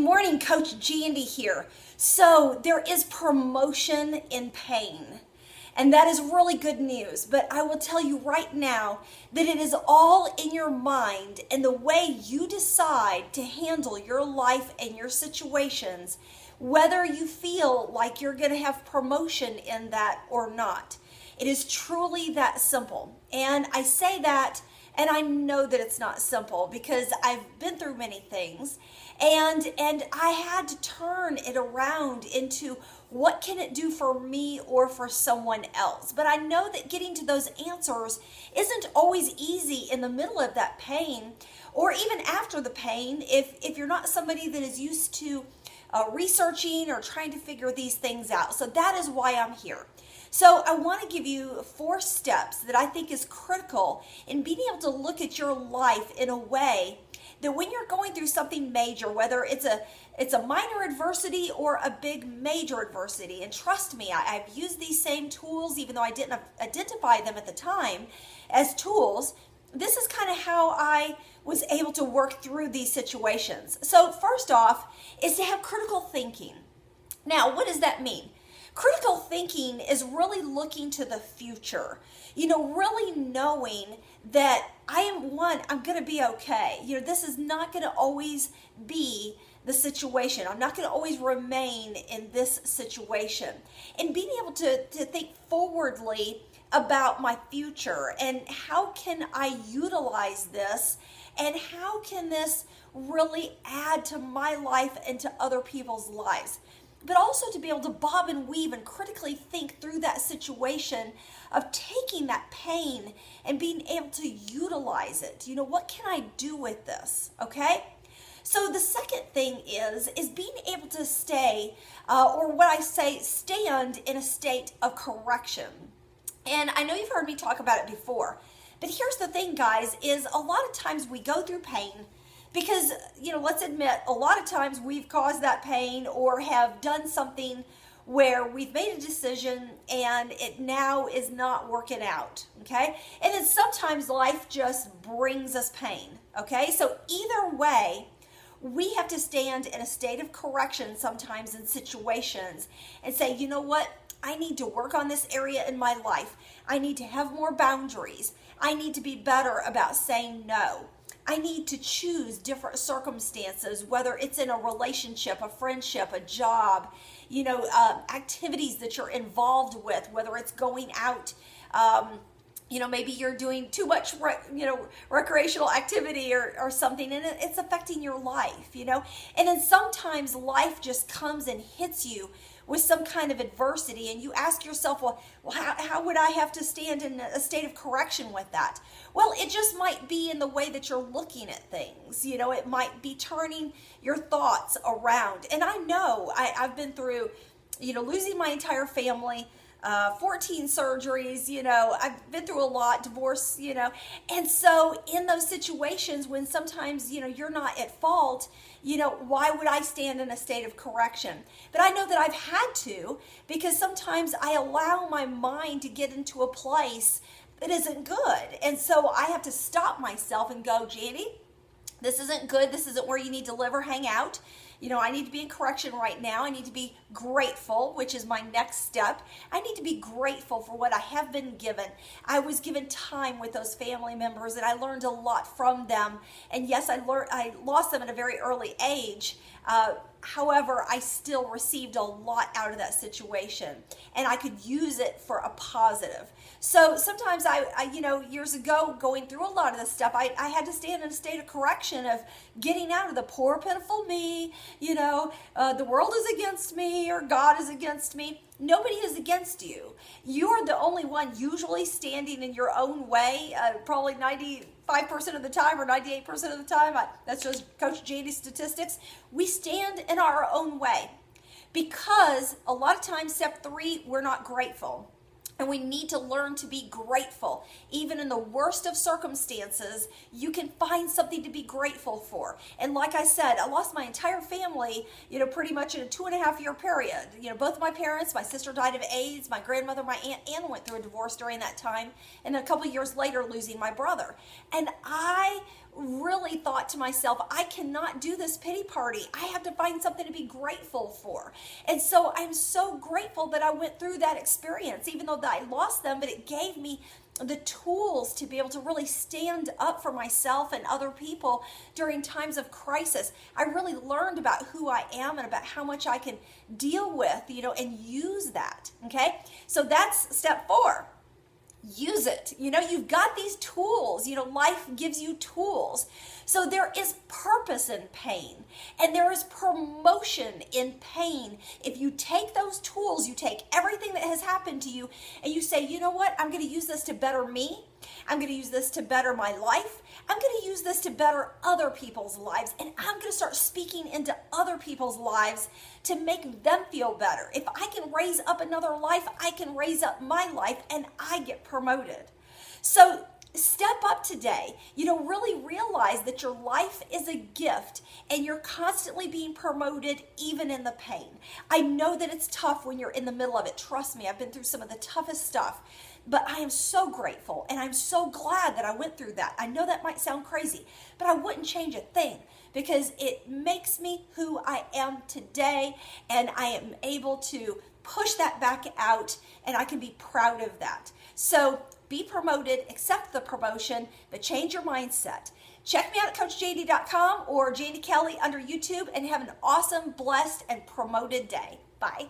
morning, Coach Jandy here. So there is promotion in pain. And that is really good news. But I will tell you right now that it is all in your mind and the way you decide to handle your life and your situations, whether you feel like you're going to have promotion in that or not. It is truly that simple. And I say that, and I know that it's not simple because I've been through many things, and I had to turn it around into what can it do for me or for someone else. But I know that getting to those answers isn't always easy in the middle of that pain or even after the pain if you're not somebody that is used to researching or trying to figure these things out. So that is why I'm here. So I want to give you 4 steps that I think is critical in being able to look at your life in a way that when you're going through something major, whether it's a minor adversity or a big major adversity, and trust me, I've used these same tools, even though I didn't identify them at the time as tools. This is kind of how I was able to work through these situations. So first off is to have critical thinking. Now, what does that mean? Critical thinking is really looking to the future, really knowing that I'm going to be okay. This is not going to always be the situation. I'm not going to always remain in this situation. And being able to think forwardly about my future and how can I utilize this and how can this really add to my life and to other people's lives. But also to be able to bob and weave and critically think through that situation of taking that pain and being able to utilize it. What can I do with this? Okay? So the second thing is being able to stay, or what I say, stand in a state of correction. And I know you've heard me talk about it before, but here's the thing, guys, is a lot of times we go through pain because, let's admit, a lot of times we've caused that pain or have done something where we've made a decision and it now is not working out, okay? And then sometimes life just brings us pain, okay? So either way, we have to stand in a state of correction sometimes in situations and say, you know what? I need to work on this area in my life. I need to have more boundaries. I need to be better about saying no. I need to choose different circumstances, whether it's in a relationship, a friendship, a job, activities that you're involved with, whether it's going out, maybe you're doing too much, recreational activity or something, and it's affecting your life, And then sometimes life just comes and hits you with some kind of adversity, and you ask yourself, well, how would I have to stand in a state of correction with that? Well, it just might be in the way that you're looking at things. It might be turning your thoughts around. And I know I've been through, losing my entire family, 14 surgeries, I've been through a lot, divorce, and so in those situations when sometimes, you're not at fault, why would I stand in a state of correction? But I know that I've had to, because sometimes I allow my mind to get into a place that isn't good. And so I have to stop myself and go, Jandy, this isn't good. This isn't where you need to live or hang out. I need to be in correction right now. I need to be grateful, which is my next step. I need to be grateful for what I have been given. I was given time with those family members, and I learned a lot from them. And yes, I lost them at a very early age. However, I still received a lot out of that situation, and I could use it for a positive. So sometimes I years ago, going through a lot of this stuff, I had to stand in a state of correction of getting out of the poor, pitiful me, the world is against me or God is against me. Nobody is against you. You're the only one usually standing in your own way, probably 95% of the time or 98% of the time. That's just Coach Jandy's statistics. We stand in our own way because a lot of times, step 3, we're not grateful. And we need to learn to be grateful. Even in the worst of circumstances, you can find something to be grateful for. And like I said, I lost my entire family, pretty much in a 2.5-year period. Both of my parents, my sister died of AIDS, my grandmother, my Aunt Ann went through a divorce during that time, and a couple of years later, losing my brother. And I really thought to myself, I cannot do this pity party. I have to find something to be grateful for. And so I'm so grateful that I went through that experience, even though that I lost them, but it gave me the tools to be able to really stand up for myself and other people during times of crisis. I really learned about who I am and about how much I can deal with, and use that. Okay. So that's step 4. Use it. You've got these tools. Life gives you tools. So there is purpose in pain, and there is promotion in pain. If you take those tools, you take everything that has happened to you, and you say, you know what? I'm going to use this to better me. I'm going to use this to better my life. I'm going to use this to better other people's lives, and I'm going to start speaking into other people's lives to make them feel better. If I can raise up another life, I can raise up my life, and I get promoted. So step up today. Really realize that your life is a gift, and you're constantly being promoted even in the pain. I know that it's tough when you're in the middle of it. Trust me, I've been through some of the toughest stuff. But I am so grateful, and I'm so glad that I went through that. I know that might sound crazy, but I wouldn't change a thing, because it makes me who I am today, and I am able to push that back out, and I can be proud of that. So be promoted, accept the promotion, but change your mindset. Check me out at CoachJandy.com or Jandy Kelly under YouTube, and have an awesome, blessed, and promoted day. Bye.